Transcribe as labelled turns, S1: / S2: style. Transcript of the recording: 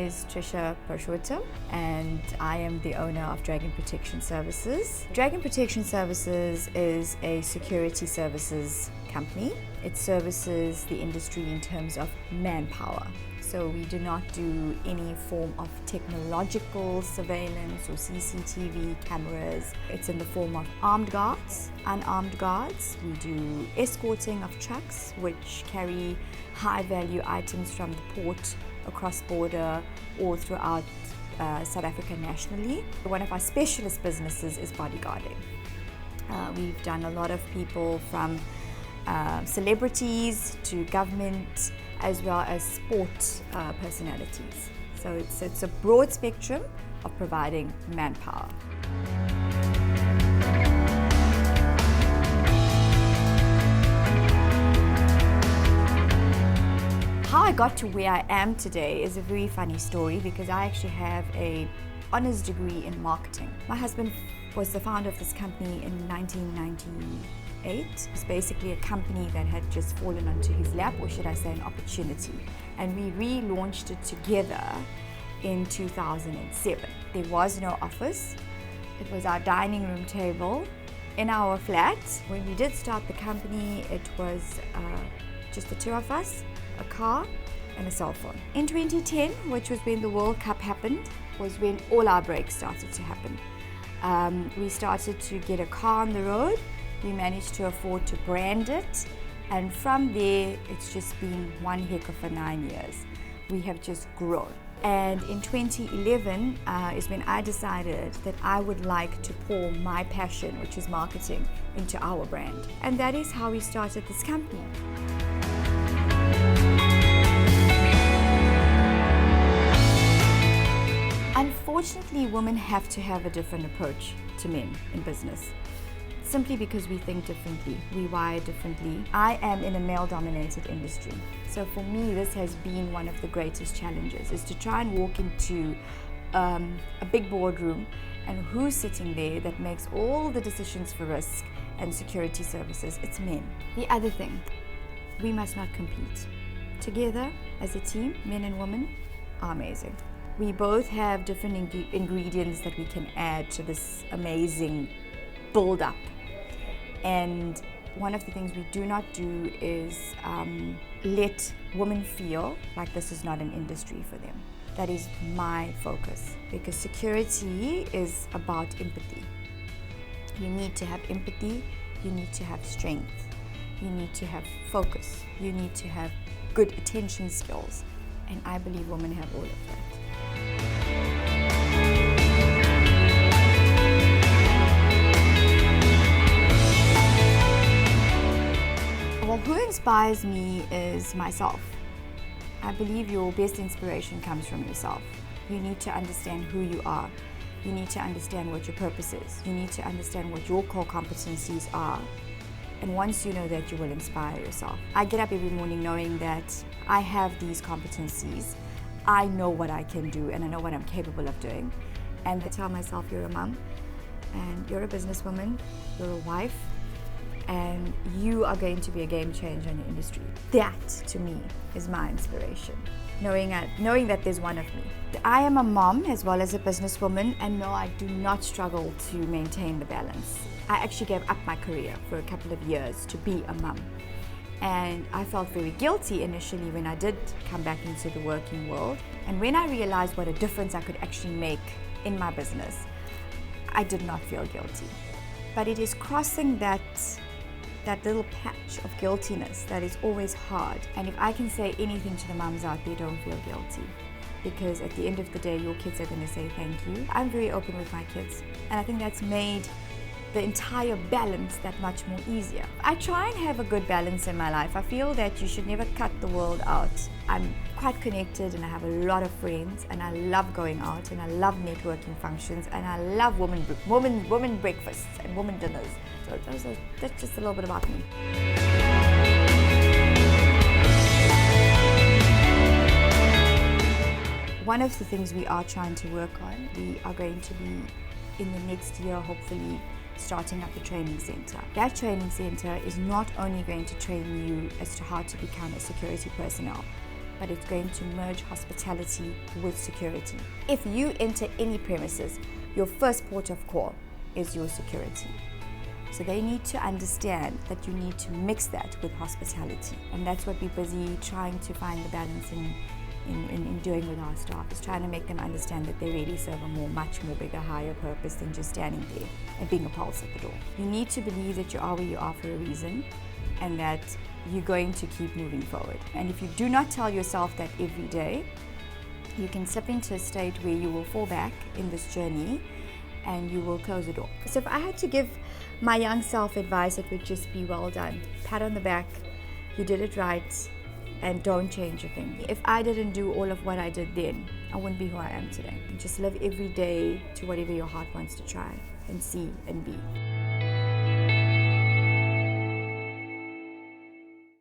S1: is Trisha Parshotam and I am the owner of Dragon Protection Services. Dragon Protection Services is a security services company. It services the industry in terms of manpower. So we do not do any form of technological surveillance or CCTV cameras. It's in the form of armed guards, unarmed guards. We do escorting of trucks which carry high value items from the port across border or throughout South Africa nationally. One of our specialist businesses is bodyguarding. We've done a lot of people from celebrities to government as well as sport personalities. So it's a broad spectrum of providing manpower. How I got to where I am today is a very funny story because I actually have an honors degree in marketing. My husband was the founder of this company in 1998. It's basically a company that had just fallen onto his lap, or should I say an opportunity. And we relaunched it together in 2007. There was no office. It was our dining room table in our flat. When we did start the company, it was just the two of us, a car and a cell phone. In 2010, which was when the World Cup happened, was when all our breaks started to happen. We started to get a car on the road. We managed to afford to brand it, and from there it's just been one heck of a 9 years. We have just grown. And in 2011 is when I decided that I would like to pour my passion, which is marketing, into our brand. And that is how we started this company. Unfortunately, women have to have a different approach to men in business, simply because we think differently, we wire differently. I am in a male-dominated industry, so for me this has been one of the greatest challenges, is to try and walk into a big boardroom and who's sitting there that makes all the decisions for risk and security services. It's men. The other thing, we must not compete. Together as a team, men and women are amazing. We both have different ingredients that we can add to this amazing build-up. And one of the things we do not do is let women feel like this is not an industry for them. That is my focus, because security is about empathy. You need to have empathy, you need to have strength, you need to have focus, you need to have good attention skills, and I believe women have all of that. Well, who inspires me is myself. I believe your best inspiration comes from yourself. You need to understand who you are. You need to understand what your purpose is. You need to understand what your core competencies are. And once you know that, you will inspire yourself. I get up every morning knowing that I have these competencies. I know what I can do and I know what I'm capable of doing. And I tell myself, you're a mom and you're a businesswoman, you're a wife, and you are going to be a game changer in the industry. That, to me, is my inspiration, knowing that there's one of me. I am a mom as well as a businesswoman, and no, I do not struggle to maintain the balance. I actually gave up my career for a couple of years to be a mom. And I felt very guilty initially when I did come back into the working world. And when I realized what a difference I could actually make in my business, I did not feel guilty. But it is crossing that little patch of guiltiness that is always hard. And if I can say anything to the mums out there, don't feel guilty. Because at the end of the day, your kids are going to say thank you. I'm very open with my kids. And I think that's made the entire balance that much more easier. I try and have a good balance in my life. I feel that you should never cut the world out. I'm quite connected and I have a lot of friends, and I love going out and I love networking functions, and I love women breakfasts and women dinners. So that's just a little bit about me. One of the things we are trying to work on, we are going to be in the next year hopefully starting up a training center. That training center is not only going to train you as to how to become a security personnel, but it's going to merge hospitality with security. If you enter any premises, your first port of call is your security. So they need to understand that you need to mix that with hospitality. And that's what we're busy trying to find the balance in doing with our staff, is trying to make them understand that they really serve a much more bigger, higher purpose than just standing there and being a pulse at the door. You need to believe that you are where you are for a reason, and that you're going to keep moving forward. And if you do not tell yourself that every day, you can slip into a state where you will fall back in this journey and you will close the door. So if I had to give my young self advice, it would just be, well done, pat on the back, you did it right, and don't change a thing. If I didn't do all of what I did then, I wouldn't be who I am today. Just live every day to whatever your heart wants to try and see and be.